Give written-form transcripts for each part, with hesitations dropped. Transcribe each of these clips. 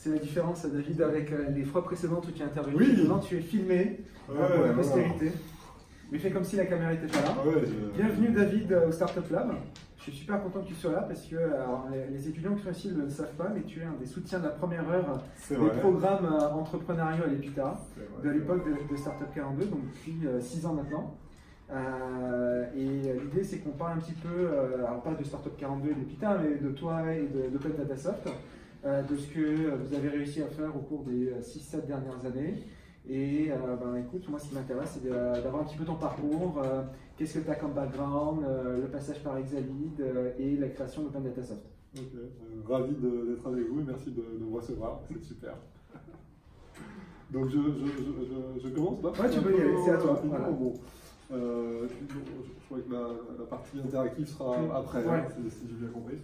C'est la différence, David, avec les fois précédentes où tu es intervenu. Oui. Maintenant, tu es filmé pour la postérité. Mais fais comme si la caméra était pas là. Bienvenue, David, au Startup Lab. Je suis super content que tu sois là parce que alors, les étudiants qui sont ici ne le savent pas, mais tu es un des soutiens de la première heure des programmes entrepreneuriaux à l'EPITA, de l'époque de Startup 42, donc depuis 6 ans maintenant. Et l'idée, c'est qu'on parle un petit peu, alors pas de Startup 42 et d'EPITA, mais de toi et d'Open Datasoft, de ce que vous avez réussi à faire au cours des 6-7 dernières années. Et écoute, moi ce qui m'intéresse, c'est d'avoir un petit peu ton parcours, qu'est-ce que tu as comme background, le passage par Exalid et la création d'Open Datasoft. Ok, ravi d'être avec vous et merci de me recevoir, c'est super. Donc je commence là? Ouais, tu peux y aller, c'est à toi. Voilà. Bon. Je crois que la partie interactive sera après, si j'ai bien compris.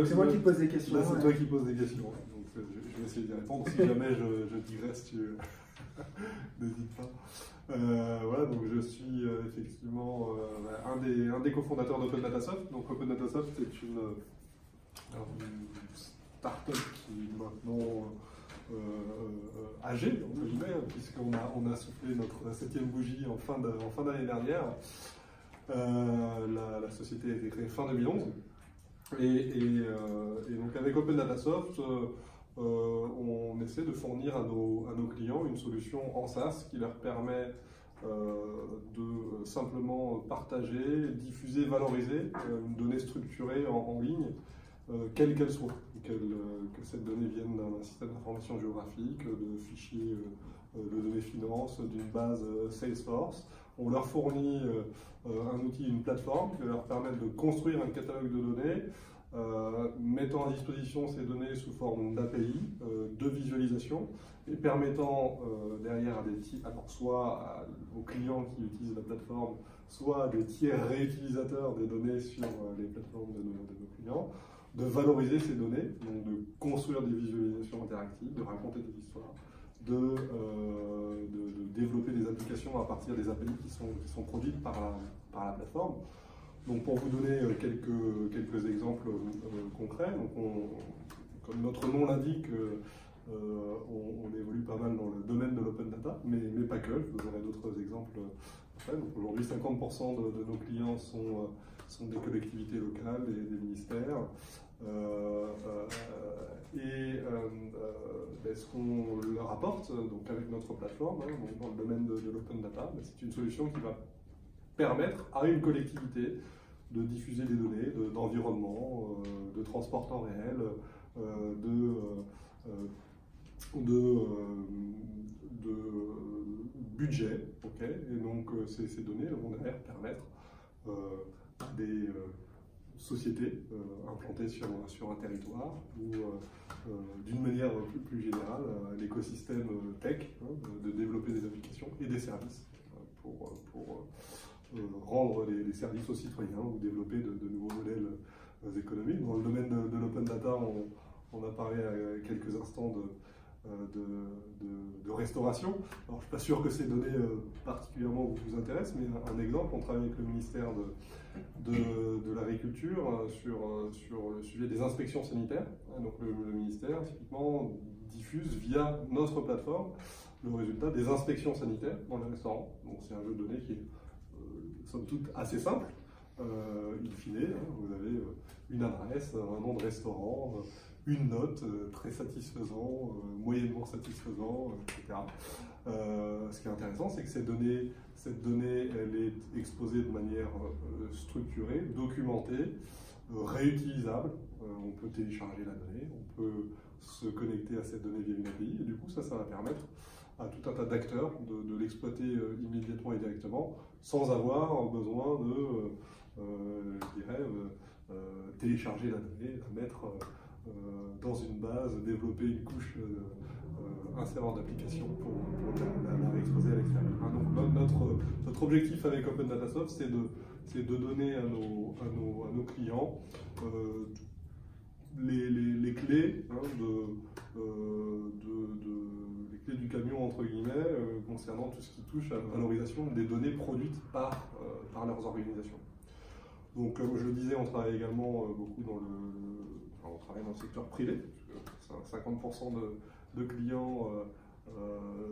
C'est moi qui pose des questions. Là, c'est toi qui poses des questions, donc je vais essayer d'y répondre. Si jamais je digresse, n'hésite pas. Voilà, donc je suis effectivement un des cofondateurs d'Open Datasoft. Donc Open Datasoft est une start-up qui est maintenant âgée, entre guillemets, puisqu'on a soufflé notre 7e bougie en fin d'année dernière. La société a été créée fin 2011. Et donc avec Open Datasoft, on essaie de fournir à nos clients une solution en SaaS qui leur permet de simplement partager, diffuser, valoriser une donnée structurée en ligne, quelle qu'elle soit, que cette donnée vienne d'un système d'information géographique, de fichiers de données finances, d'une base Salesforce. On leur fournit un outil, une plateforme qui va leur permettre de construire un catalogue de données, mettant à disposition ces données sous forme d'API, de visualisation, et permettant derrière à soit aux clients qui utilisent la plateforme, soit à des tiers réutilisateurs des données sur les plateformes de nos clients, de valoriser ces données, donc de construire des visualisations interactives, de raconter des histoires, de développer des applications à partir des API qui sont produites par la plateforme. Donc pour vous donner quelques exemples concrets, donc comme notre nom l'indique, on évolue pas mal dans le domaine de l'open data, mais pas que, je vous donnerai d'autres exemples après. Aujourd'hui, 50% de nos clients sont des collectivités locales, des ministères. Ce qu'on leur apporte donc avec notre plateforme, donc dans le domaine de l'open data, c'est une solution qui va permettre à une collectivité de diffuser des données d'environnement, de transport temps réel, de budget. Et donc ces données vont derrière permettre à des sociétés implantées sur un territoire ou d'une manière plus générale l'écosystème tech, de développer des applications et des services pour rendre les services aux citoyens ou développer de nouveaux modèles économiques. Dans le domaine de l'open data, on a parlé à quelques instants de restauration. Alors, je ne suis pas sûr que ces données particulièrement vous intéressent, mais un exemple, on travaille avec le ministère de l'Agriculture sur le sujet des inspections sanitaires. Donc le ministère, typiquement, diffuse via notre plateforme le résultat des inspections sanitaires dans les restaurants. Donc c'est un jeu de données qui est somme toute assez simple. In fine, vous avez une adresse, un nom de restaurant, une note, très satisfaisant, moyennement satisfaisant, etc. Ce qui est intéressant, c'est que cette donnée, elle est exposée de manière structurée, documentée, réutilisable. On peut télécharger la donnée, on peut se connecter à cette donnée via une API, et du coup, ça va permettre à tout un tas d'acteurs de l'exploiter immédiatement et directement, sans avoir besoin de, télécharger la donnée, la mettre dans une base, développer une couche, un serveur d'application pour la réexposer à l'extérieur. Donc notre objectif avec Open Datasoft, c'est de donner à nos clients les clés, les clés du camion entre guillemets, concernant tout ce qui touche à la valorisation des données produites par leurs organisations. Donc comme je le disais, on travaille également beaucoup on travaille dans le secteur privé, c'est 50% de clients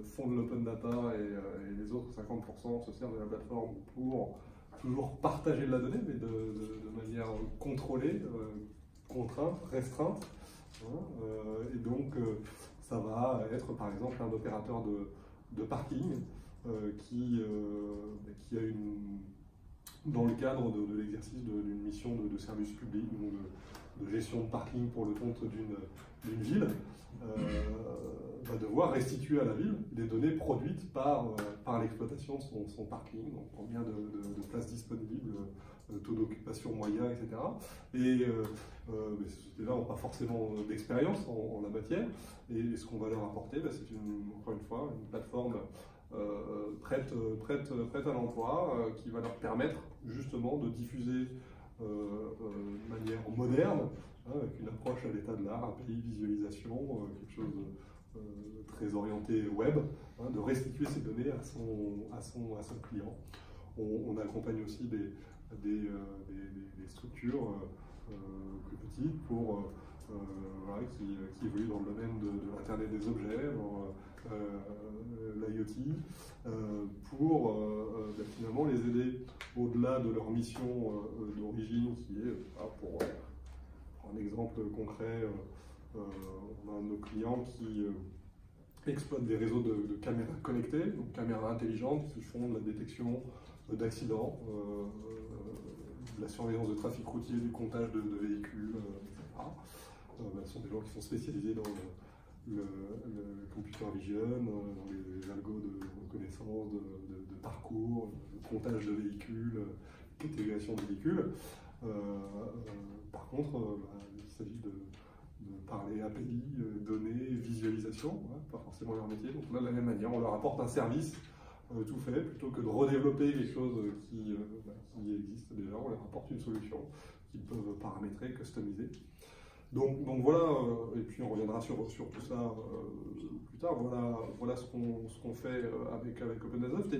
font de l'open data et les autres 50% se servent de la plateforme pour toujours partager de la donnée, mais de manière contrôlée, contrainte, restreinte. Et donc, ça va être par exemple un opérateur de parking qui a dans le cadre de l'exercice d'une mission de service public, donc de gestion de parking pour le compte d'une ville, va devoir restituer à la ville des données produites par l'exploitation de son parking, donc combien de places disponibles, taux d'occupation moyen, etc. Et ces sociétés-là n'ont pas forcément d'expérience en la matière, et ce qu'on va leur apporter, c'est encore une fois une plateforme prête à l'emploi, qui va leur permettre justement de diffuser de manière moderne, avec une approche à l'état de l'art, API visualisation, quelque chose de très orienté web, de restituer ces données à son client. On accompagne aussi des structures plus petites qui évoluent dans le domaine de l'Internet des objets, l'IoT, pour finalement les aider au-delà de leur mission d'origine, qui est, pour un exemple concret, on a un de nos clients qui exploite des réseaux de caméras connectées, donc caméras intelligentes qui font de la détection d'accidents, de la surveillance de trafic routier, du comptage de véhicules, etc. Ce sont des gens qui sont spécialisés dans le computer vision, dans les algos de reconnaissance de parcours, de comptage de véhicules, catégorisation de véhicules. Par contre, il s'agit de parler API, données, visualisation, pas forcément leur métier. Donc là, de la même manière, on leur apporte un service tout fait, plutôt que de redévelopper quelque chose qui existe déjà. On leur apporte une solution qu'ils peuvent paramétrer, customiser. Donc voilà, et puis on reviendra sur tout ça plus tard. Voilà ce qu'on fait avec OpenAsoft,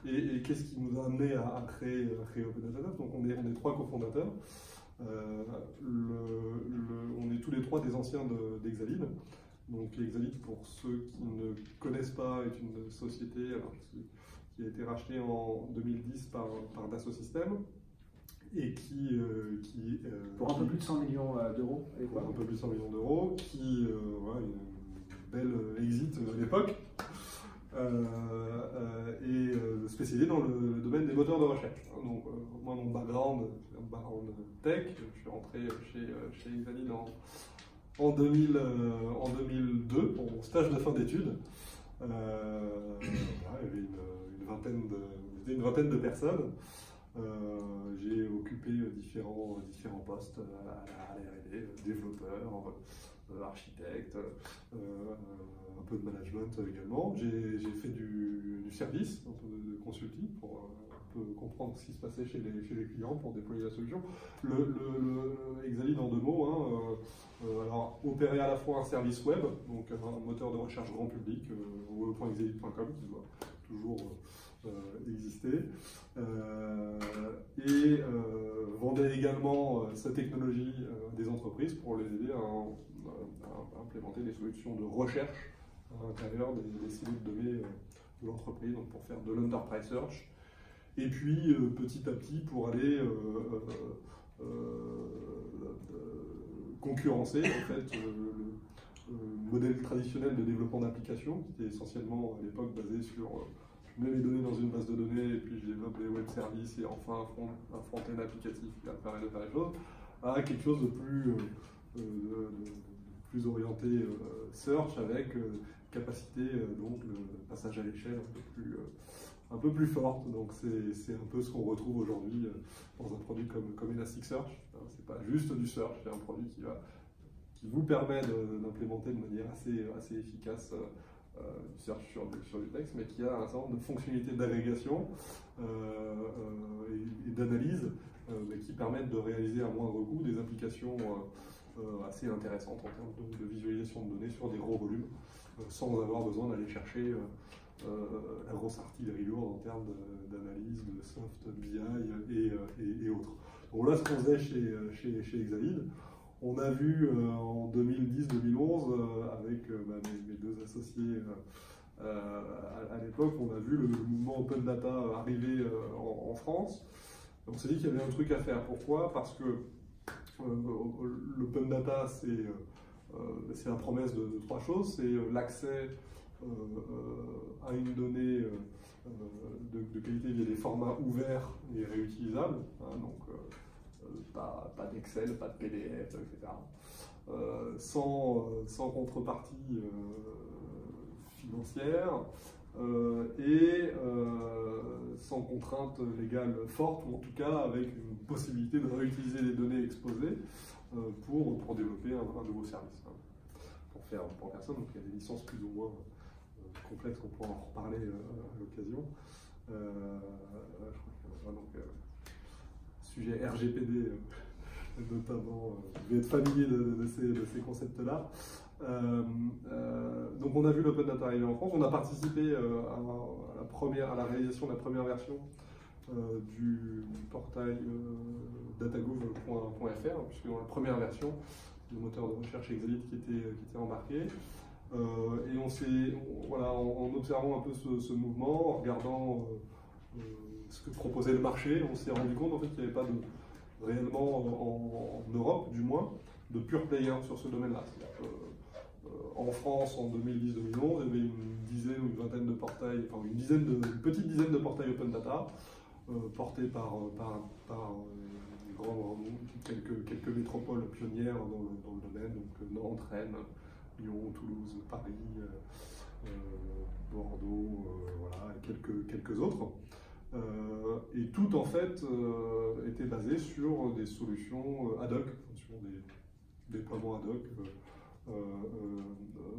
et qu'est-ce qui nous a amené à créer OpenAsoft. Donc on est trois cofondateurs. On est tous les trois des anciens d'Exaline. Donc Exaline, pour ceux qui ne connaissent pas, est une société qui a été rachetée en 2010 par Dassault Systèmes, et pour un peu plus de 100 millions d'euros. Pour un peu plus de 100 millions d'euros, une belle exit à l'époque, et spécialisé dans le domaine des moteurs de recherche. Donc moi, mon background, c'est un background tech. Je suis rentré chez Exaline en 2002 pour mon stage de fin d'études. Il y avait une vingtaine de personnes. J'ai occupé différents postes à la R&D, développeur, architecte, un peu de management également. J'ai fait du service, un peu de consulting pour un peu comprendre ce qui se passait chez les clients pour déployer la solution. Exaline, en deux mots, alors opérer à la fois un service web, donc un moteur de recherche grand public, www.exaline.com, qui doit toujours exister, et vendait également sa technologie à des entreprises pour les aider à implémenter des solutions de recherche à l'intérieur des cellules de données de l'entreprise, donc pour faire de l'enterprise search, et puis petit à petit pour aller concurrencer en fait le modèle traditionnel de développement d'applications, qui était essentiellement à l'époque basé sur je mets mes données dans une base de données et puis je développe des web services et enfin un front-end applicatif qui va permettre de faire les choses, à quelque chose de plus orienté search, avec capacité donc le passage à l'échelle un peu plus forte. Donc c'est un peu ce qu'on retrouve aujourd'hui dans un produit comme Elasticsearch. C'est pas juste du search, c'est un produit qui vous permet d'implémenter de manière assez efficace du search sur du texte, mais qui a un certain nombre de fonctionnalités d'agrégation et d'analyse qui permettent de réaliser à moindre coût des applications assez intéressantes en termes de visualisation de données sur des gros volumes, sans avoir besoin d'aller chercher la grosse artillerie lourde en termes d'analyse, de soft BI et autres. Donc là, ce qu'on faisait chez Exaline, On a vu en 2010-2011, avec mes deux associés à l'époque, on a vu le mouvement Open Data arriver en France. On s'est dit qu'il y avait un truc à faire. Pourquoi? Parce que l'Open Data, c'est la promesse de trois choses. C'est l'accès à une donnée de qualité via des formats ouverts et réutilisables. Hein, donc, pas d'Excel, pas de PDF, etc. Sans contrepartie financière et sans contrainte légale forte, ou en tout cas avec une possibilité de réutiliser les données exposées pour développer un nouveau service. Hein, pour faire ça, donc il y a des licences plus ou moins complexes, on pourra en reparler à l'occasion. Sujet RGPD notamment, je vais être familier de ces concepts-là. Donc on a vu l'Open Data arriver en France, on a participé à la réalisation de la première version du portail datagouv.fr, puisque dans la première version, le moteur de recherche Exalit qui était embarqué. Et en observant un peu ce mouvement, en regardant ce que proposait le marché, on s'est rendu compte en fait, qu'il n'y avait pas réellement en Europe, du moins, de pure player sur ce domaine-là. En France, en 2010-2011, il y avait une dizaine ou une vingtaine de portails, enfin une petite dizaine de portails Open Data, portés par quelques métropoles pionnières dans le domaine, donc Nantes, Rennes, Lyon, Toulouse, Paris, Bordeaux, voilà, et quelques autres. Et tout en fait était basé sur des solutions ad hoc, sur des déploiements ad hoc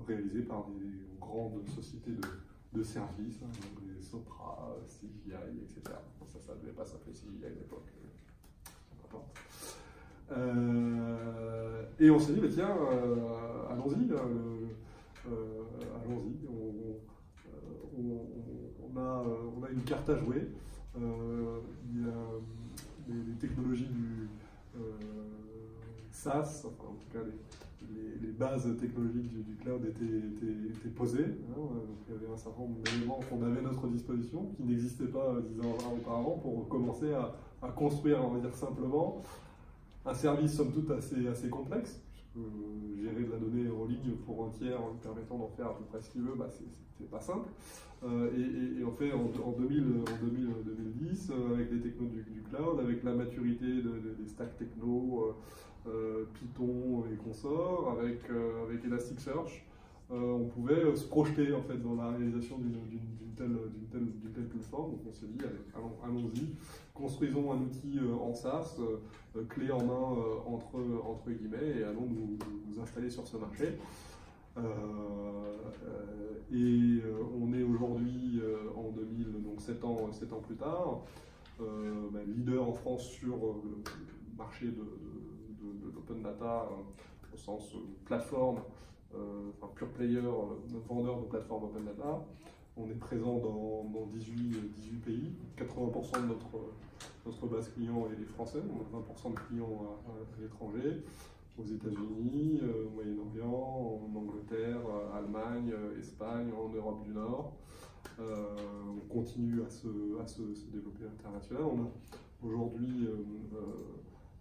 réalisés par des grandes sociétés de services, hein, donc des Sopra, CGI, etc. Bon, ça ne devait pas s'appeler CGI à l'époque, peu importe. Et on s'est dit, bah, tiens, allons-y, allons-y. On a une carte à jouer. Il y a les technologies du SaaS, enfin, en tout cas les bases technologiques du cloud étaient posées. Hein, donc il y avait un certain nombre d'éléments qu'on avait à notre disposition, qui n'existaient pas 10 ans auparavant, pour commencer à construire, on va dire simplement, un service somme toute assez complexe. Gérer de la donnée en ligne pour un tiers en lui permettant d'en faire à peu près ce qu'il veut, bah, c'est pas simple. Et en fait, en 2010, avec les technos du cloud, avec la maturité des stacks techno, Python et consorts, avec Elasticsearch, on pouvait se projeter en fait dans la réalisation d'une telle plateforme. Donc on s'est dit, allons-y, construisons un outil en SaaS, clé en main entre guillemets, et allons nous installer sur ce marché. On est aujourd'hui en 2000, donc 7 ans plus tard, leader en France sur le marché de l'open data au sens plateforme, pure player, vendeur de plateforme open data. On est présent dans 18 pays. 80% de notre base client est les Français, on a 20% de clients à l'étranger, aux États-Unis, au Moyen-Orient, en Angleterre, Allemagne, Espagne, en Europe du Nord. On continue à se développer à l'international. On a aujourd'hui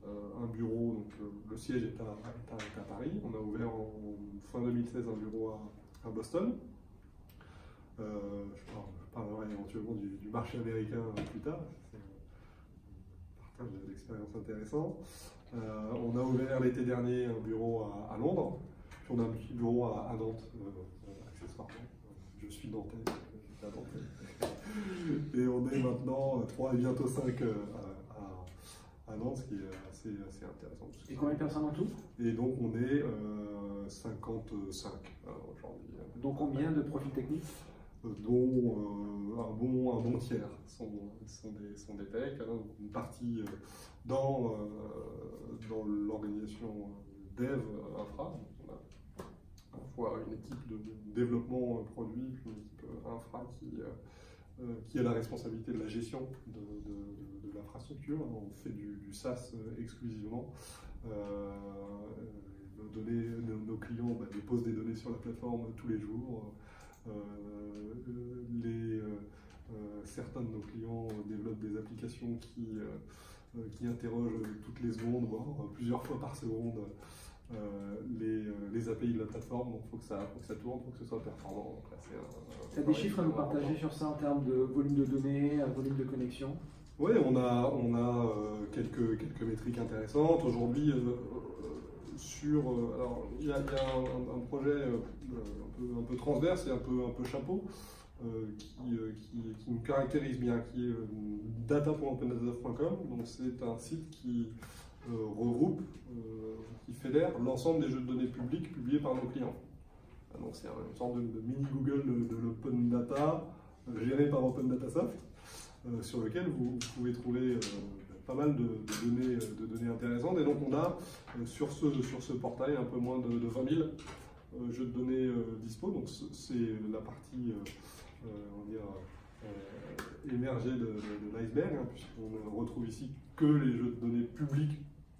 un bureau, donc le siège est à Paris. On a ouvert en fin 2016 un bureau à Boston. Je parlerai éventuellement du marché américain plus tard. C'est un partage d'expériences intéressant. On a ouvert l'été dernier un bureau à Londres, puis on a un petit bureau à Nantes, accessoirement. Je suis nantais, j'étais à Nantes. Et on est maintenant 3 et bientôt 5 à Nantes, ce qui est assez intéressant. Et combien de personnes en tout? Et donc on est 55 aujourd'hui. Donc combien de profils techniques? Dont un bon tiers sont des techs, hein, une partie dans l'organisation dev infra. On a à la fois une équipe de développement produit, puis une équipe infra qui a la responsabilité de la gestion de l'infrastructure. On fait du SaaS exclusivement, Nos clients déposent des données sur la plateforme tous les jours. Certains de nos clients développent des applications qui interrogent toutes les secondes, voire plusieurs fois par seconde, les API de la plateforme. Donc il faut que ça tourne, il faut que ce soit performant. Tu as des chiffres à nous partager sur ça en termes de volume de données, volume de connexion? Oui, on a quelques métriques intéressantes. Aujourd'hui, alors il y a un projet un peu transverse et un peu chapeau qui nous caractérise bien, qui est data.opendatasoft.com. Donc c'est un site qui regroupe, qui fédère l'ensemble des jeux de données publics publiés par nos clients. Donc c'est une sorte de mini Google de l'open data géré par OpenDataSoft, sur lequel vous pouvez trouver pas mal de données intéressantes. Et donc on a sur ce portail un peu moins de 20 000 jeux de données dispo. Donc c'est la partie on va dire, émergée de l'iceberg, hein, puisqu'on ne retrouve ici que les jeux de données publics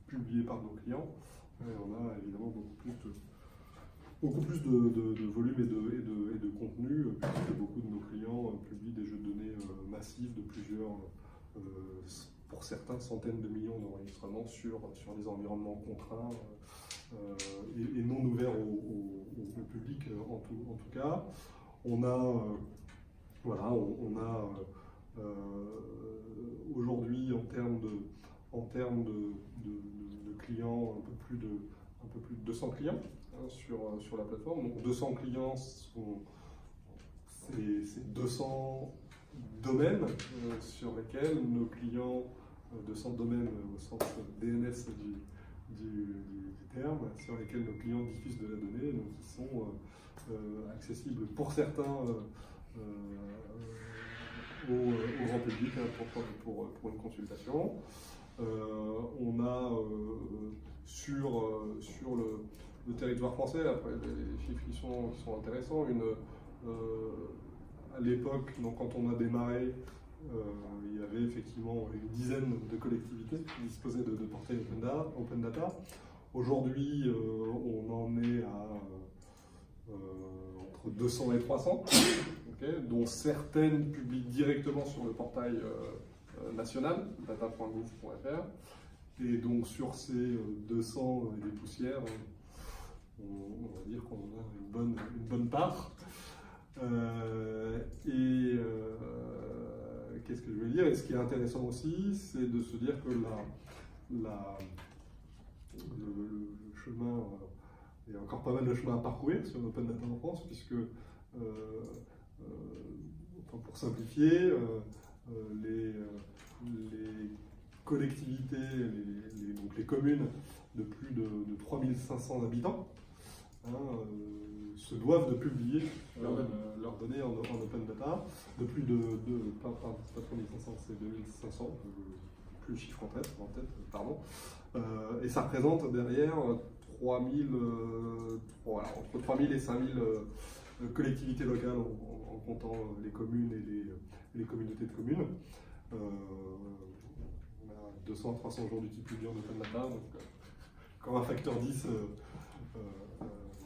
publiés par nos clients. Et on a évidemment beaucoup plus de volume et de contenu, puisque beaucoup de nos clients publient des jeux de données massifs de plusieurs, pour certains, centaines de millions d'enregistrements sur des environnements contraints et non ouverts au public en tout cas. On a aujourd'hui en termes de clients un peu plus de 200 clients sur la plateforme. Donc 200 clients, c'est 200 domaines sur lesquels nos clients, 200 domaines au sens DNS du terme, sur lesquels nos clients diffusent de la donnée, donc qui sont accessibles pour certains au grand public pour une consultation. On a sur le territoire français, après les chiffres qui sont intéressants, à l'époque, quand on a démarré, il y avait effectivement une dizaine de collectivités qui disposaient de portails Open Data. Aujourd'hui, on en est à entre 200 et 300, dont certaines publient directement sur le portail national, data.gouv.fr. Et donc sur ces 200 et des poussières, on va dire qu'on a une bonne part. Qu'est-ce que je veux dire? Et ce qui est intéressant aussi, c'est de se dire que le chemin, il y a encore pas mal de chemin à parcourir sur l'open data en France, puisque, pour simplifier, les collectivités, donc les communes de plus de 3500 habitants, se doivent de publier leurs données en open data, de plus pas 3500, c'est 2500, plus le chiffre en tête, pardon. Et ça représente derrière entre 3000 et 5000 collectivités locales en comptant les communes et les communautés de communes. On a 200 à 300 jours d'utilisation en open data, donc encore un facteur 10.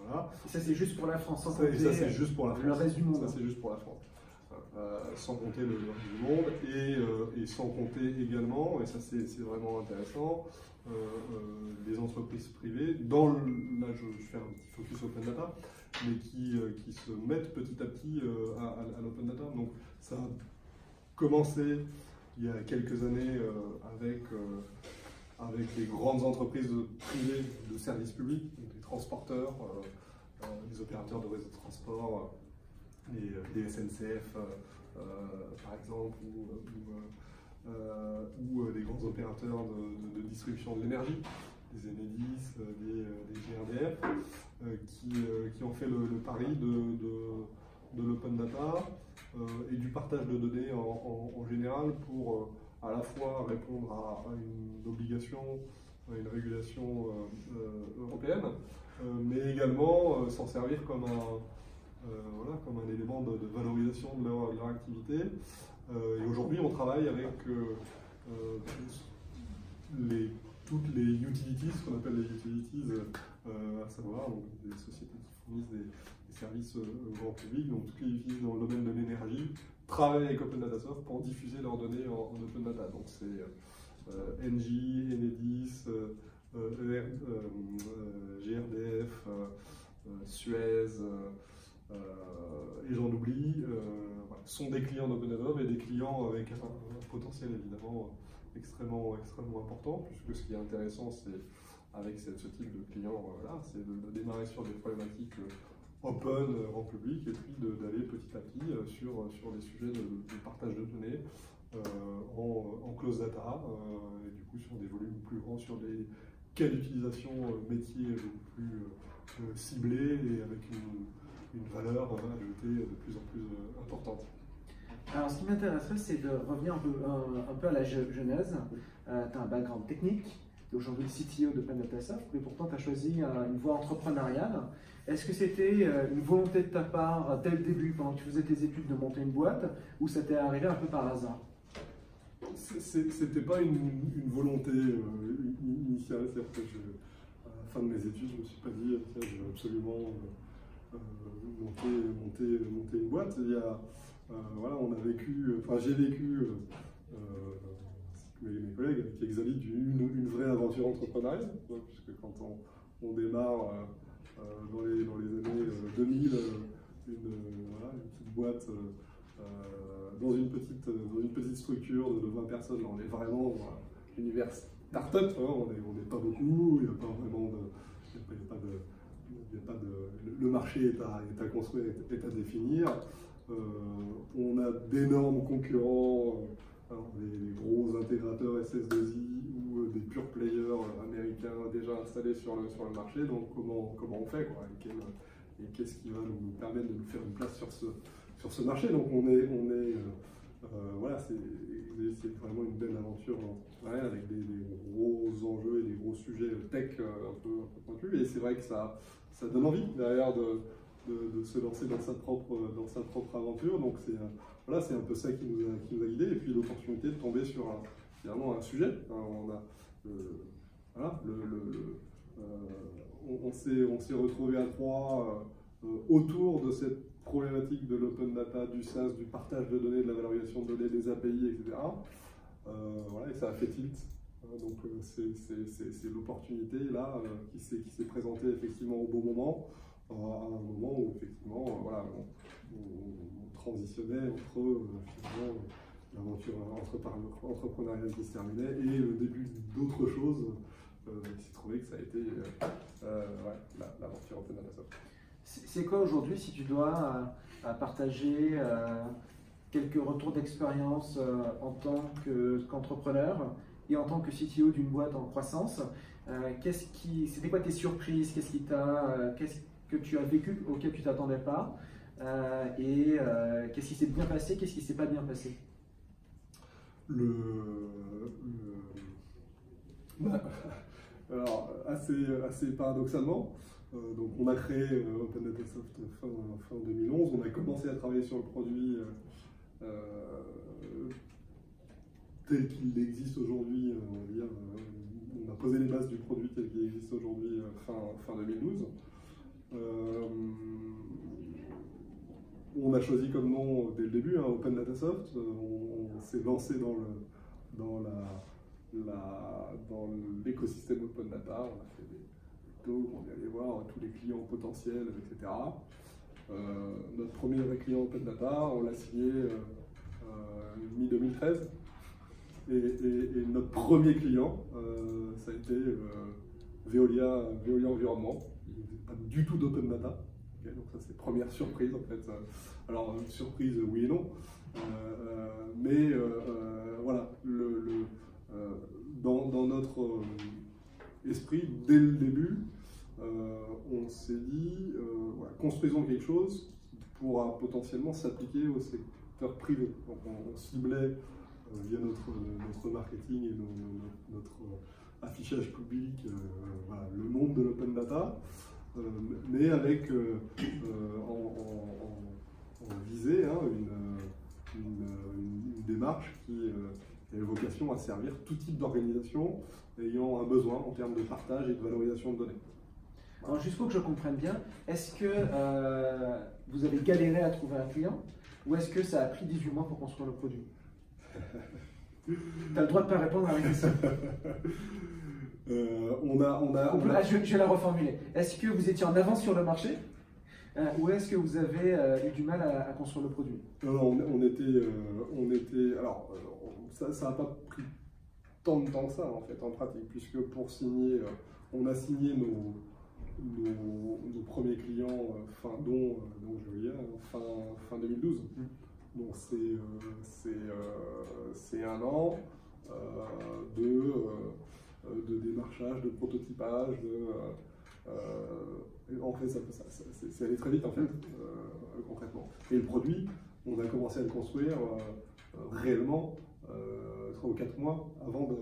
Voilà. Et ça c'est juste pour la France, sans compter ça, c'est juste pour la France. Le reste du monde. Ça c'est juste pour la France. Sans compter le reste du monde et sans compter également, et ça c'est vraiment intéressant, les entreprises privées, là je fais un petit focus open data, mais qui se mettent petit à petit à l'open data. Donc ça a commencé il y a quelques années avec les grandes entreprises privées de services publics, donc les transporteurs, les opérateurs de réseau de transport, les SNCF par exemple, ou les grands opérateurs de distribution de l'énergie, des Enedis, des GRDF, qui ont fait le pari de l'open data et du partage de données en général pour à la fois répondre à une obligation, à une régulation européenne, mais également s'en servir comme un élément de valorisation de leur activité. Et aujourd'hui, on travaille avec toutes les utilities, ce qu'on appelle les utilities, à savoir donc, des sociétés qui fournissent des services au grand public, donc toutes les utilities dans le domaine de l'énergie, travaillent avec Open Data Soft pour diffuser leurs données en Open Data. Donc c'est Engie, Enedis, GRDF, Suez, et j'en oublie, voilà, sont des clients d'Open Data Soft et des clients avec un potentiel évidemment extrêmement important, puisque ce qui est intéressant, c'est avec ce type de client-là, c'est de démarrer sur des problématiques open, en public, et puis d'aller petit à petit sur des sujets de partage de données en close data, et du coup sur des volumes plus grands, sur des cas d'utilisation métiers beaucoup plus ciblés et avec une valeur ajoutée de plus en plus importante. Alors, ce qui m'intéresserait, c'est de revenir un peu à la genèse. Tu as un background technique, tu es aujourd'hui le CTO d'Open Data Soft, mais pourtant tu as choisi une voie entrepreneuriale. Est-ce que c'était une volonté de ta part, dès le début, pendant que tu faisais tes études, de monter une boîte, ou ça t'est arrivé un peu par hasard? C'était pas une volonté initiale, c'est-à-dire que à la fin de mes études, je me suis pas dit, tiens, je vais absolument monter une boîte. Voilà, on a vécu, enfin j'ai vécu, mes collègues avec Exalid, une vraie aventure entrepreneuriale, puisque quand on démarre dans les années 2000, une petite boîte dans une petite structure de 20 personnes, là, on est vraiment dans l'univers start-up, hein, on n'est pas beaucoup, il n'y a pas vraiment le marché est à construire, est à définir. On a d'énormes concurrents, des gros intégrateurs SS2I ou des pure players américains déjà installés sur le marché. Donc comment on fait, quoi, et qu'est-ce qui va nous permettre de nous faire une place sur ce marché. Donc voilà, c'est vraiment une belle aventure, ouais, avec des gros enjeux et des gros sujets tech un peu pointus. Et c'est vrai que ça donne envie derrière de se lancer dans sa propre aventure. Donc voilà, c'est un peu ça qui nous a guidés. Et puis l'opportunité de tomber sur finalement un sujet. On s'est retrouvés à trois autour de cette problématique de l'open data, du SaaS, du partage de données, de la valorisation de données, des API, etc. Voilà, et ça a fait tilt. Donc c'est l'opportunité là qui s'est présentée effectivement au bon moment, à un moment où effectivement voilà, on transitionnait entre finalement l'aventure entrepreneuriale qui se terminait et le début d'autre chose. Il s'est trouvé que ça a été l'aventure Open Data Soft. C'est quoi aujourd'hui, si tu dois partager quelques retours d'expérience en tant qu'entrepreneur et en tant que CTO d'une boîte en croissance, c'était quoi tes surprises, qu'est-ce que tu as vécu auquel tu ne t'attendais pas, et qu'est-ce qui s'est bien passé, qu'est-ce qui ne s'est pas bien passé? Alors, assez paradoxalement, donc on a créé Open Data Soft fin 2011, on a commencé à travailler sur le produit tel qu'il existe aujourd'hui, on va dire, on a posé les bases du produit tel qu'il existe aujourd'hui fin 2012. On a choisi comme nom dès le début Open Data Soft, on s'est lancé dans l'écosystème Open Data, on a fait des talks, on est allé voir tous les clients potentiels, etc. Notre premier vrai client Open Data, on l'a signé mi-2013. Et notre premier client, ça a été Veolia Environnement. Il n'y avait pas du tout d'Open Data. Okay, donc ça c'est première surprise en fait. Alors surprise oui et non. Mais voilà, dans notre esprit, dès le début, on s'est dit, voilà, construisons quelque chose qui pourra potentiellement s'appliquer au secteur privé. Donc on ciblait via notre marketing et notre affichage public voilà, le monde de l'open data, mais avec en visée une démarche qui qui avait vocation à servir tout type d'organisation ayant un besoin en termes de partage et de valorisation de données. Alors, juste pour que je comprenne bien, est-ce que vous avez galéré à trouver un client ou est-ce que ça a pris 18 mois pour construire le produit? Tu as le droit de ne pas répondre à la question. Je vais la reformuler. Est-ce que vous étiez en avance sur le marché ou est-ce que vous avez eu du mal à construire le produit? Non, alors, ça n'a pas pris tant de temps que ça, en fait, en pratique, puisque pour signer, on a signé nos premiers clients fin 2012. Donc c'est un an de démarchage, de prototypage, en fait, c'est allé très vite en fait, concrètement. Et le produit, on a commencé à le construire réellement 3 ou 4 mois avant de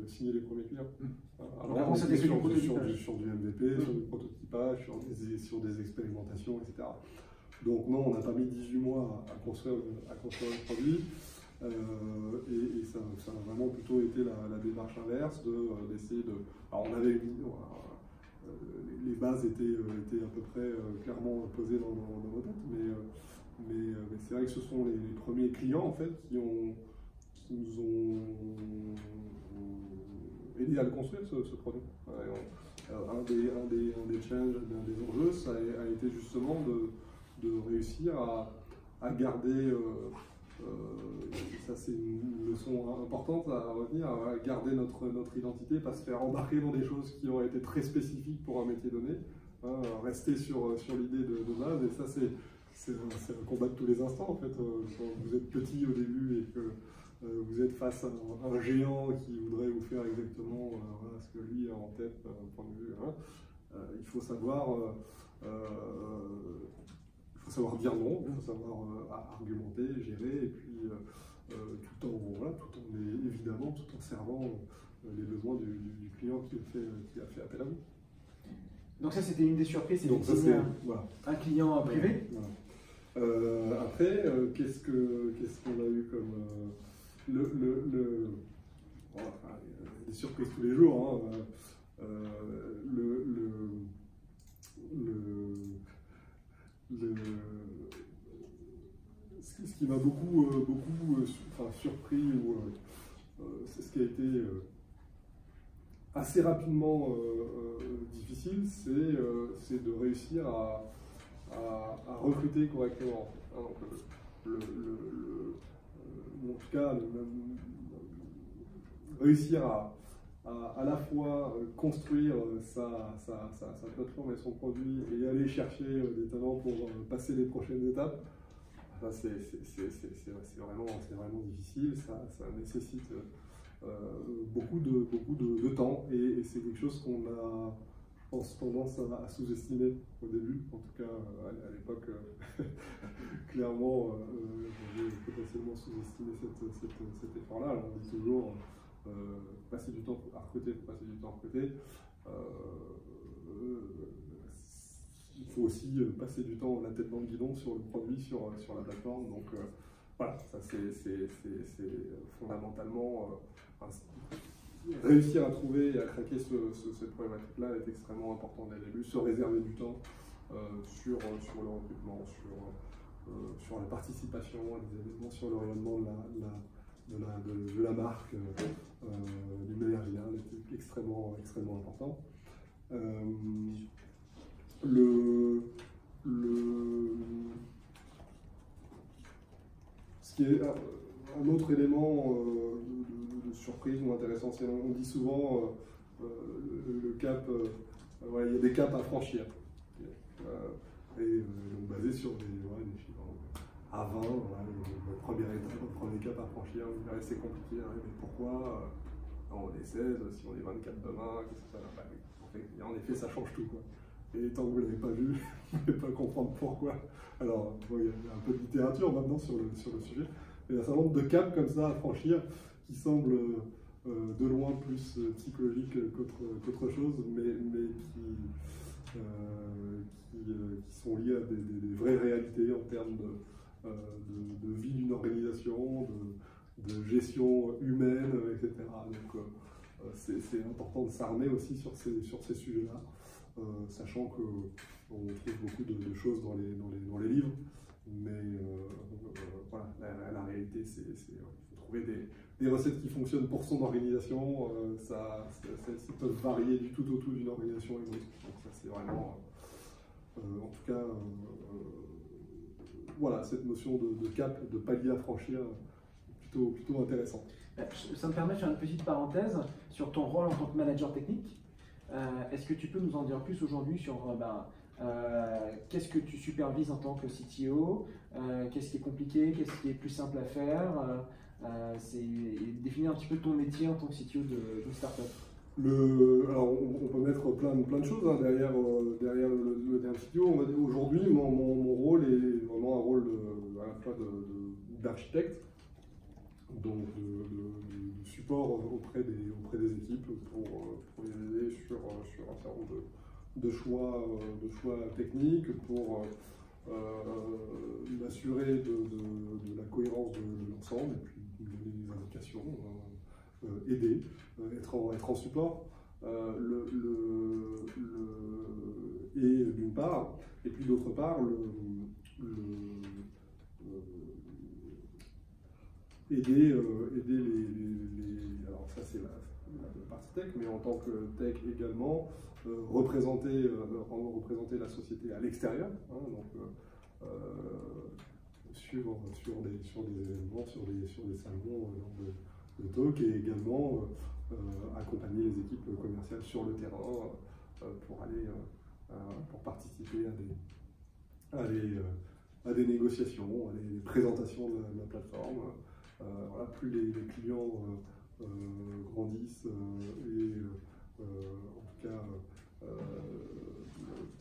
signer les premiers clients. Avant, c'était sur du MVP, sur du prototypage, sur des expérimentations, etc. Donc non, on n'a pas mis 18 mois à construire le produit. Et ça a vraiment plutôt été la démarche inverse d'essayer de. Alors on avait les bases étaient à peu près clairement posées dans nos têtes, mais c'est vrai que ce sont les premiers clients en fait qui nous ont aidé à le construire ce produit. Un des challenges, un des enjeux, ça a été justement de réussir à garder. Ça c'est une leçon importante à retenir, à garder notre identité, pas se faire embarquer dans des choses qui auraient été très spécifiques pour un métier donné, rester sur l'idée de base, et ça c'est un combat de tous les instants en fait. Quand vous êtes petit au début et que vous êtes face à un géant qui voudrait vous faire exactement ce que lui a en tête, point de vue, il faut savoir dire non, il faut savoir argumenter, gérer, et puis tout en servant les besoins du client qui a fait appel à vous. Donc ça, c'était une des surprises, c'est un client privé. Voilà. Après, qu'est-ce qu'on a eu comme des surprises tous les jours. Ce qui m'a beaucoup surpris, c'est ce qui a été assez rapidement difficile, c'est de réussir à recruter correctement. Donc, en tout cas, réussir à la fois construire sa plateforme et son produit et aller chercher des talents pour passer les prochaines étapes, c'est vraiment difficile, ça nécessite beaucoup de temps, et c'est quelque chose qu'on a, je pense, tendance à sous-estimer au début. En tout cas, à l'époque, clairement, j'avais potentiellement sous-estimé cet effort-là. Alors, on dit toujours passer du temps à recruter, passer du temps à recruter. Il faut aussi passer du temps la tête dans le guidon sur le produit, sur la plateforme. Donc voilà, ça c'est fondamentalement réussir à trouver et à craquer cette problématique-là est extrêmement important dès le début. Se réserver du temps sur le recrutement, sur la participation à des événements, sur le rayonnement de la marque, d'une manière générale, est extrêmement important. Ce qui est un autre élément de surprise ou intéressant, c'est on dit souvent le cap, il y a des caps à franchir, et donc basé sur des chiffres. À 20, le premier cap à franchir, c'est compliqué, mais pourquoi on est 16, si on est 24 demain, qu'est-ce que ça va faire? En effet, ça change tout, quoi. Et tant que vous ne l'avez pas vu, vous ne pouvez pas comprendre pourquoi. Alors, il y a un peu de littérature maintenant sur le sujet, mais il y a un certain nombre de caps comme ça à franchir qui semblent de loin plus psychologiques qu'autre chose, mais qui sont liés à des vraies réalités en termes de vie d'une organisation, de gestion humaine, etc. Donc c'est important de s'armer aussi sur ces sujets-là, sachant qu'on trouve beaucoup de choses dans les livres, mais voilà, la réalité, c'est qu'il faut trouver des recettes qui fonctionnent pour son organisation. Celles-ci peuvent varier du tout au tout d'une organisation à une autre. Donc ça, c'est vraiment, en tout cas, voilà, cette notion de cap, de palier à franchir, plutôt intéressant. Ça me permet de faire une petite parenthèse sur ton rôle en tant que manager technique. Est-ce que tu peux nous en dire plus aujourd'hui sur qu'est-ce que tu supervises en tant que CTO, qu'est-ce qui est compliqué, qu'est-ce qui est plus simple à faire, définir un petit peu ton métier en tant que CTO d'une startup. Alors on peut mettre plein de choses derrière le terme CTO. On va dire aujourd'hui, mon rôle est vraiment un rôle à la fois d'architecte, donc de support auprès des équipes pour les aider sur un certain nombre de choix techniques, pour m'assurer de la cohérence de l'ensemble et puis donner des indications, aider, être en support. Et d'une part, et puis d'autre part, aider alors ça c'est la partie tech, mais en tant que tech également, représenter la société à l'extérieur, hein, donc sur des événements, sur des salons de talk, et également accompagner les équipes commerciales sur le terrain pour participer à des négociations, à des présentations de la plateforme. Voilà, plus les clients grandissent et en tout cas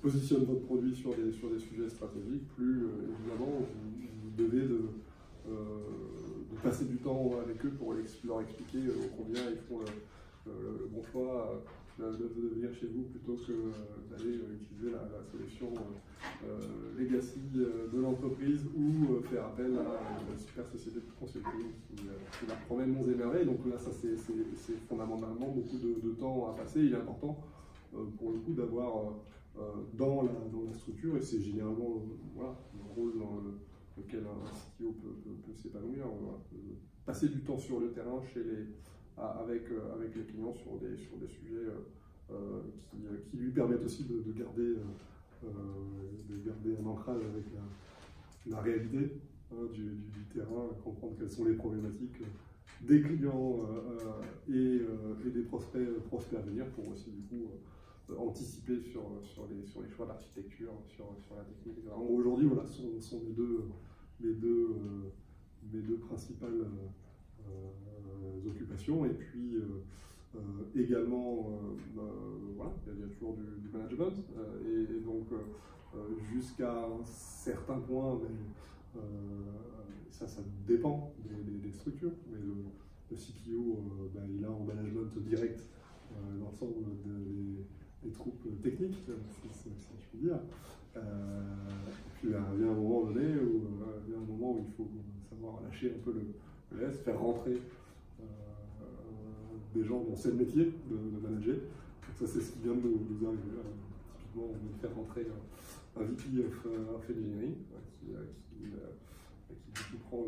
positionnent votre produit sur des sujets stratégiques, plus évidemment vous devez de passer du temps avec eux pour leur expliquer combien ils font le bon choix de venir chez vous plutôt que d'aller utiliser la solution legacy de l'entreprise ou faire appel à une super société de consulting qui leur promet monts et merveilles. Donc là, ça c'est fondamentalement beaucoup de temps à passer. Il est important pour le coup d'avoir dans la structure, et c'est généralement voilà, le rôle dans lequel un CTO peut s'épanouir, passer du temps sur le terrain avec les clients sur des sujets qui lui permettent aussi de garder un ancrage avec la réalité du terrain, comprendre quelles sont les problématiques des clients et des prospects à venir, pour aussi du coup anticiper sur les choix d'architecture, sur la technique, etc. Aujourd'hui, voilà, ce sont mes deux principales occupations. Et puis également, voilà, il y a toujours du management, et donc jusqu'à un certain point, mais ça dépend des structures, mais le CTO, il a en management direct l'ensemble des troupes techniques, si je puis dire. Puis il y a un moment donné où il faut savoir lâcher un peu le reste, faire rentrer des gens dont c'est le métier de manager. Donc ça, c'est ce qui vient de nous arriver. Typiquement, on vient de faire rentrer un VP of Engineering qui prend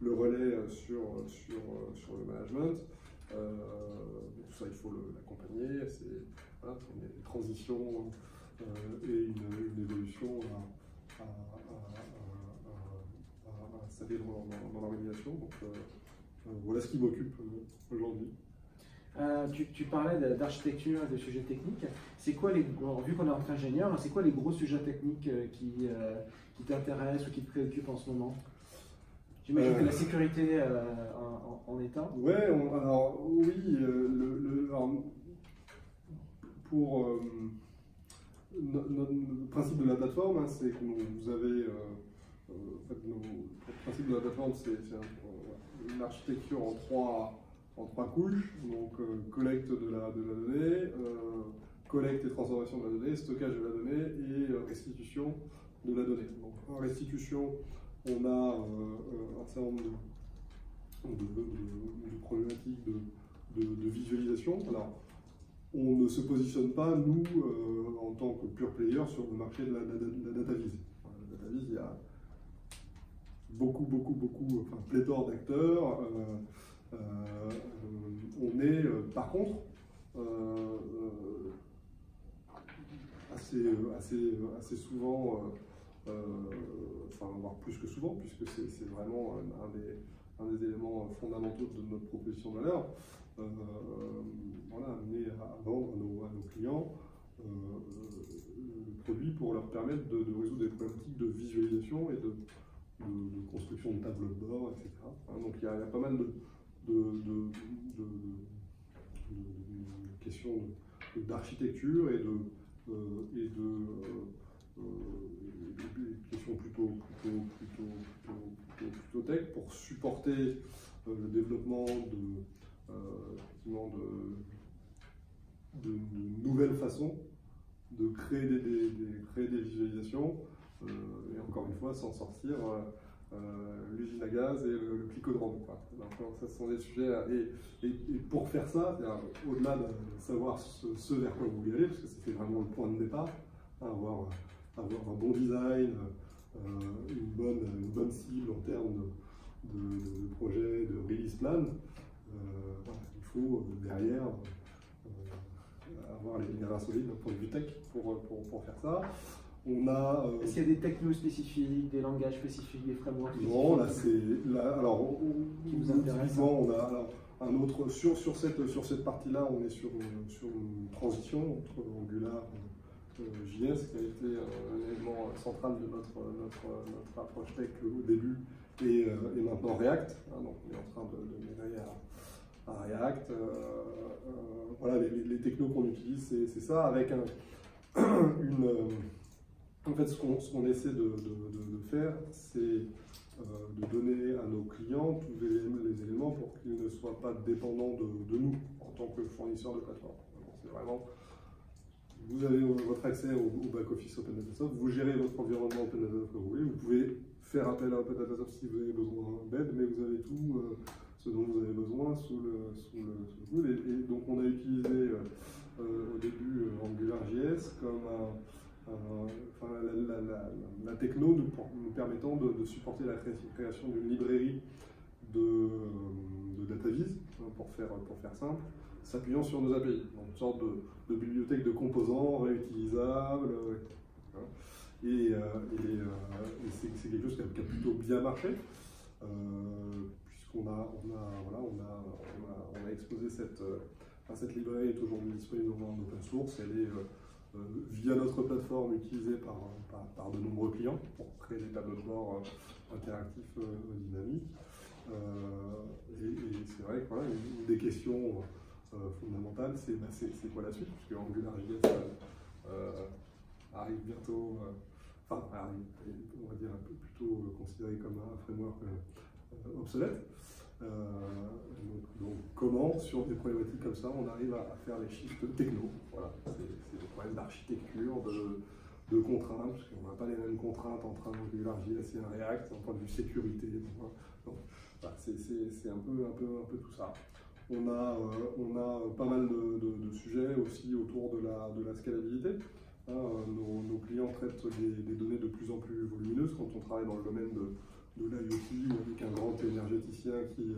le relais sur le management. Tout ça, il faut l'accompagner. C'est une transition et une évolution à installer dans l'organisation. Donc voilà ce qui m'occupe aujourd'hui. Tu parlais d'architecture et de sujets techniques. C'est quoi vu qu'on est entre ingénieurs, c'est quoi les gros sujets techniques qui t'intéressent ou qui te préoccupent en ce moment? J'imagine que la sécurité en est un. Ouais, alors oui, pour notre principe de la plateforme, hein, c'est que vous avez le principe de la plateforme, c'est une architecture en trois couches, donc collecte de la donnée, collecte et transformation de la donnée, stockage de la donnée et restitution de la donnée. Donc en restitution, on a un certain nombre problématiques de visualisation. Alors, on ne se positionne pas, nous, en tant que pure player, sur le marché de la data vis. La data vis, il y a beaucoup, enfin, pléthore d'acteurs. On est, par contre, assez souvent, enfin, voire plus que souvent, puisque c'est vraiment un des éléments fondamentaux de notre proposition de valeur, voilà, amené à vendre à nos clients le produit pour leur permettre de résoudre des problématiques de visualisation et de construction de tableaux de bord, etc. Donc il y a pas mal de questions d'architecture et de questions plutôt tech pour supporter le développement de nouvelles façons de créer des visualisations, et encore une fois sans sortir l'usine à gaz et le clicodrome. Donc, ça sont des sujets, et pour faire ça, au-delà de savoir ce vers quoi vous voulez aller, parce que c'est vraiment le point de départ, avoir un bon design, une bonne cible en termes de projet, de release plan, il faut derrière avoir les reins solides d'un point de vue tech pour faire ça. Est-ce qu'il y a des technos spécifiques, des langages spécifiques, des frameworks spécifiques? Non, alors, typiquement, on a alors, un autre, sur cette partie-là, on est sur une transition entre Angular JS, qui a été un élément central de notre approche tech au début, et maintenant React. Donc on est en train de migrer à React. Voilà, les technos qu'on utilise, c'est ça, avec en fait, ce qu'on essaie de faire, c'est de donner à nos clients tous les éléments pour qu'ils ne soient pas dépendants de nous en tant que fournisseurs de plateforme. C'est vraiment, vous avez votre accès au back-office OpenDataSoft, vous gérez votre environnement OpenDataSoft comme vous voulez, vous pouvez faire appel à OpenDataSoft si vous avez besoin d'aide, mais vous avez tout ce dont vous avez besoin sous le coude. Et donc on a utilisé au début AngularJS comme la techno nous permettant de supporter la création d'une librairie de DataVis, pour faire simple, s'appuyant sur nos API, donc une sorte de bibliothèque de composants réutilisables. Et c'est quelque chose qui a plutôt bien marché, puisqu'on a exposé cette librairie est aujourd'hui disponible en open source. Elle est via notre plateforme utilisée par de nombreux clients pour créer des tableaux de bord interactifs dynamiques. Et c'est vrai que voilà, une des questions fondamentales, c'est quoi la suite, puisque AngularJS arrive bientôt, on va dire plutôt considéré comme un framework obsolète. Donc comment, sur des problématiques comme ça, on arrive à faire les shifts techno. Voilà, c'est des problèmes d'architecture, de contraintes, parce qu'on n'a pas les mêmes contraintes entre un AngularJS et un React, en point de vue sécurité. Donc voilà, c'est un peu tout ça. On a pas mal de sujets aussi autour de la scalabilité. Nos clients traitent des données de plus en plus volumineuses quand on travaille dans le domaine de l'IoT, avec un grand énergéticien qui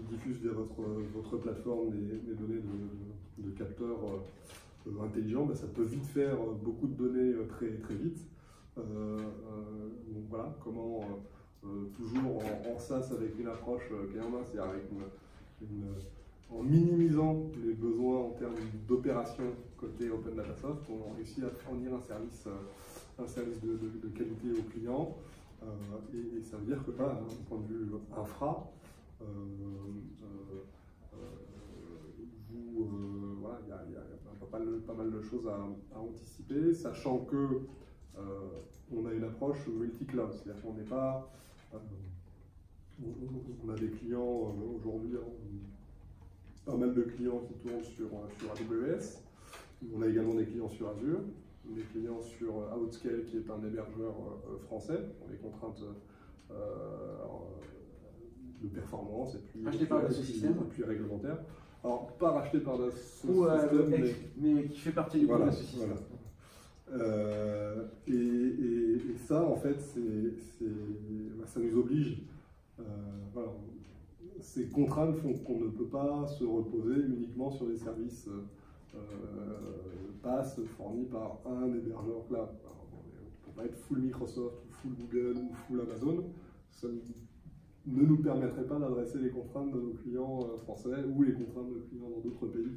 diffuse via votre plateforme des données de capteurs intelligents. Ça peut vite faire beaucoup de données très vite. Donc voilà, comment toujours en SaaS avec une approche c'est-à-dire avec en minimisant les besoins en termes d'opération côté OpenDataSoft, on réussit à fournir un service de qualité aux clients. Et ça veut dire que là, d'un point de vue infra, voilà, il y a pas mal de choses à anticiper, sachant que on a une approche multi-cloud, c'est-à-dire qu'on n'est pas, on a des clients aujourd'hui, pas mal de clients qui tournent sur AWS, on a également des clients sur Azure, des clients sur Outscale, qui est un hébergeur français, pour les contraintes de performance et racheté par Dassault Systèmes, et puis réglementaire. Alors, pas racheté par Dassault Systèmes, mais qui fait partie du groupe Dassault Systèmes. Voilà. Et ça, en fait, ça nous oblige. Voilà, ces contraintes font qu'on ne peut pas se reposer uniquement sur des services PaaS fournis par un hébergeur cloud. On ne peut pas être full Microsoft, ou full Google, ou full Amazon. Ça ne nous permettrait pas d'adresser les contraintes de nos clients français ou les contraintes de nos clients dans d'autres pays.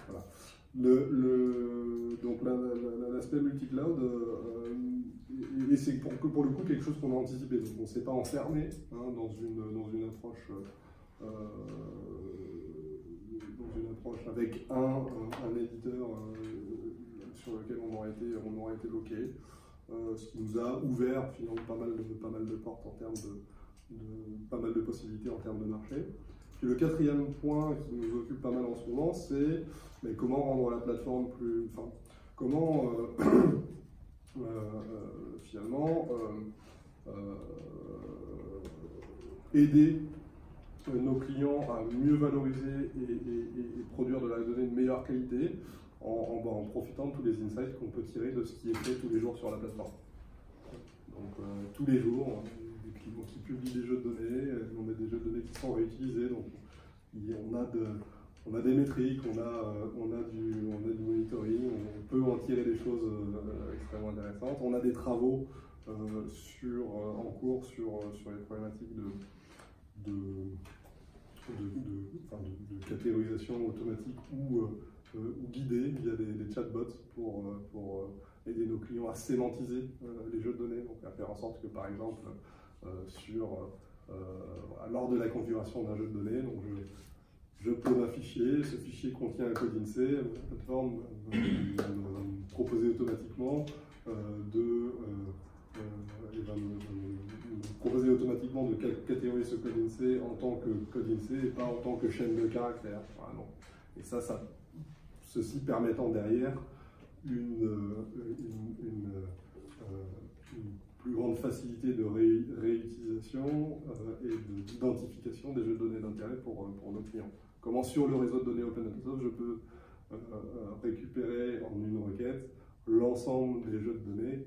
Voilà. Donc l'aspect multi-cloud, et c'est pour le coup quelque chose qu'on a anticipé. Donc on ne s'est pas enfermé dans une approche avec un éditeur sur lequel on aurait été bloqué, ce qui nous a ouvert finalement pas mal de portes en termes pas mal de possibilités en termes de marché. Puis le quatrième point qui nous occupe pas mal en ce moment, c'est comment rendre la plateforme plus... Enfin, comment finalement aider nos clients à mieux valoriser et produire de la donnée de meilleure qualité en profitant de tous les insights qu'on peut tirer de ce qui est fait tous les jours sur la plateforme. Donc tous les jours, des clients qui publient des jeux de données, on a des jeux de données qui sont réutilisés, donc on a des métriques, on a du monitoring, on peut en tirer des choses extrêmement intéressantes. On a des travaux en cours sur les problématiques de catégorisation automatique ou guidée via des chatbots pour aider nos clients à sémantiser les jeux de données, donc à faire en sorte que par exemple lors de la configuration d'un jeu de données, donc je peux un fichier, ce fichier contient un code INSEE, la plateforme va me proposer automatiquement de catégoriser ce code INSEE en tant que code INSEE et pas en tant que chaîne de caractères. Voilà, non. Et ceci permettant derrière une plus grande facilité de réutilisation et d'identification des jeux de données d'intérêt pour nos clients. Comment sur le réseau de données OpenDataSoft, je peux récupérer en une requête l'ensemble des jeux de données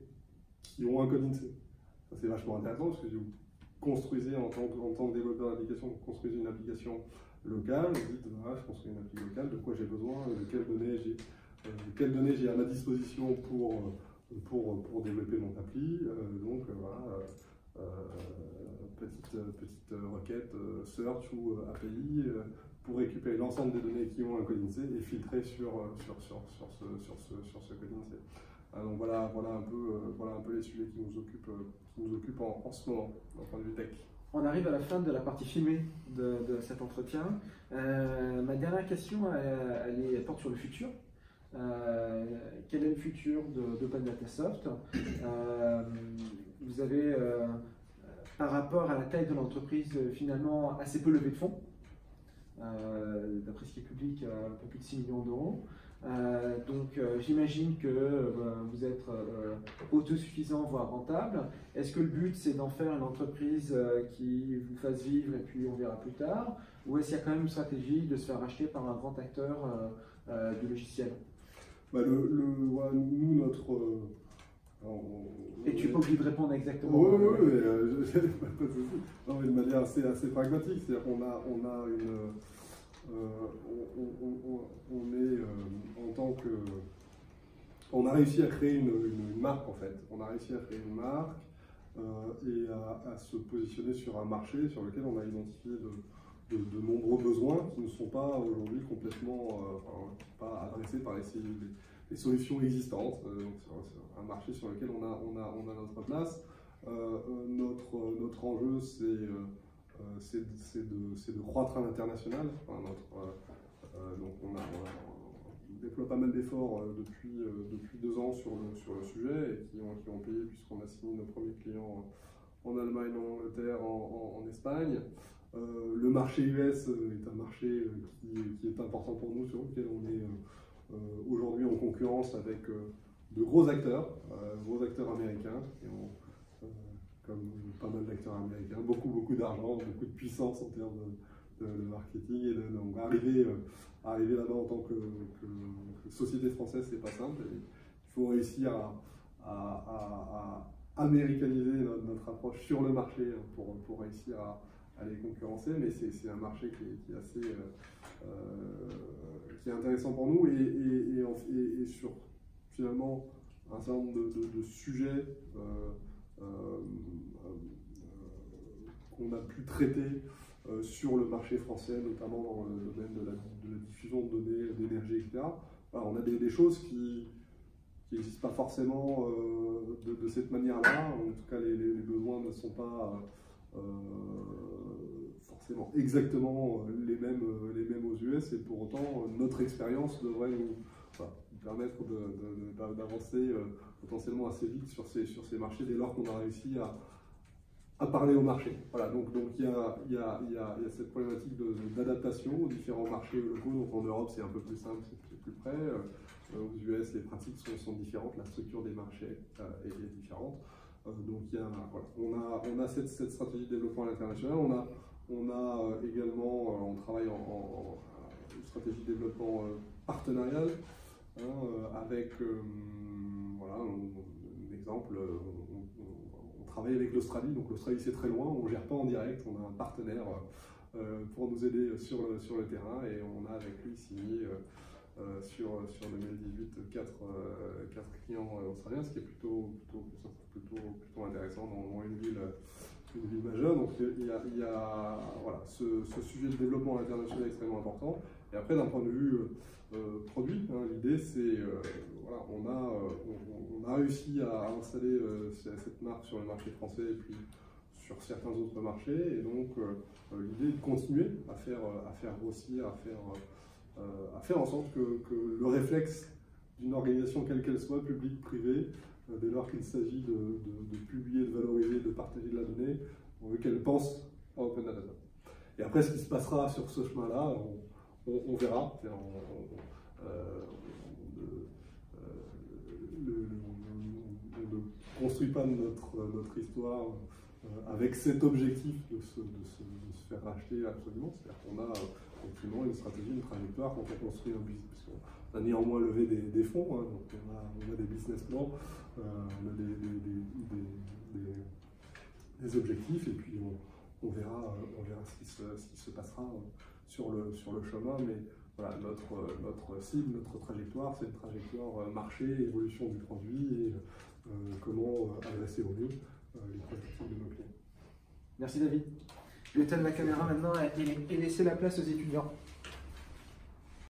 qui ont un code INSEE. Ça c'est vachement intéressant parce que vous construisez en tant que développeur d'application, vous construisez une application locale, vous dites voilà, je construis une appli locale, de quoi j'ai besoin, de quelles données j'ai à ma disposition pour développer mon appli. Donc voilà, petite requête search ou API pour récupérer l'ensemble des données qui ont un code INSEE et filtrer sur ce code INSEE. Donc voilà un peu les sujets qui nous occupent en ce moment, d'un point de vue tech. On arrive à la fin de la partie filmée de cet entretien. Ma dernière question, elle porte sur le futur. Quel est le futur d'OpenDataSoft? Vous avez, par rapport à la taille de l'entreprise, finalement assez peu levé de fonds. D'après ce qui est public, un peu plus de 6 millions d'euros. Donc j'imagine que vous êtes autosuffisant, voire rentable. Est-ce que le but c'est d'en faire une entreprise qui vous fasse vivre et puis on verra plus tard? Ou est-ce qu'il y a quand même une stratégie de se faire racheter par un grand acteur du logiciel? Nous, notre... Et tu n'es pas obligé de répondre exactement. Oui, non, mais de manière assez pragmatique. C'est-à-dire qu'on a une... on est en tant que... On a réussi à créer une marque en fait. On a réussi à créer une marque et à se positionner sur un marché sur lequel on a identifié de nombreux besoins qui ne sont pas aujourd'hui complètement pas adressés par les solutions existantes. C'est un marché sur lequel on a notre place. Notre enjeu, c'est de croître à l'international. Donc on déploie pas mal d'efforts depuis 2 ans sur le sujet et qui ont payé puisqu'on a signé nos premiers clients en Allemagne, en Angleterre, en Espagne. Le marché US est un marché qui est important pour nous, sur lequel on est aujourd'hui en concurrence avec de gros acteurs américains qui ont comme pas mal d'acteurs américains, beaucoup d'argent, beaucoup de puissance en termes de marketing, et donc arriver là-bas en tant que société française, c'est pas simple. Il faut réussir à américaniser notre approche sur le marché pour réussir à les concurrencer, mais c'est un marché qui est assez qui est intéressant pour nous, et sur finalement un certain nombre de sujets qu'on a pu traiter sur le marché français, notamment dans le domaine de la diffusion de données, d'énergie, etc. Alors, on a des choses qui n'existent pas forcément de cette manière-là. En tout cas, les besoins ne sont pas forcément exactement les mêmes aux US, et pour autant, notre expérience devrait nous permettre d'avancer potentiellement assez vite sur ces marchés, dès lors qu'on a réussi à parler au marché. Voilà, donc il y a cette problématique d'adaptation aux différents marchés locaux. Donc en Europe, c'est un peu plus simple, c'est plus près. Aux US, les pratiques sont différentes, la structure des marchés est différente. Donc on a cette stratégie de développement à l'international. On a également, on travaille en une stratégie de développement partenarial, avec, voilà, un exemple, on travaille avec l'Australie. Donc l'Australie, c'est très loin, on ne gère pas en direct, on a un partenaire pour nous aider sur le terrain, et on a avec lui signé sur 2018 quatre clients australiens, ce qui est plutôt intéressant dans une ville majeure. Donc il y a voilà, ce sujet de développement international extrêmement important. Et après, d'un point de vue produit, l'idée c'est, voilà, on a réussi à installer cette marque sur le marché français et puis sur certains autres marchés, et donc l'idée est de continuer à faire grossir, à faire en sorte que le réflexe d'une organisation, quelle qu'elle soit, publique, privée, dès lors qu'il s'agit de publier, de valoriser, de partager de la donnée, on veut qu'elle pense à Open Data. Et après, ce qui se passera sur ce chemin-là, on verra. On ne construit pas notre histoire avec cet objectif de se faire racheter absolument. C'est-à-dire qu'on a effectivement une stratégie, une trajectoire quand on construit un business. Parce qu'on a néanmoins levé des fonds, donc on a des business plans, on a des objectifs, et puis on verra ce qui se passera sur le chemin. Mais voilà, notre cible, notre trajectoire, c'est une trajectoire marché, évolution du produit, et comment adresser au mieux les problématiques de nos clients. Merci David. Je vais éteindre la caméra maintenant et laisser la place aux étudiants.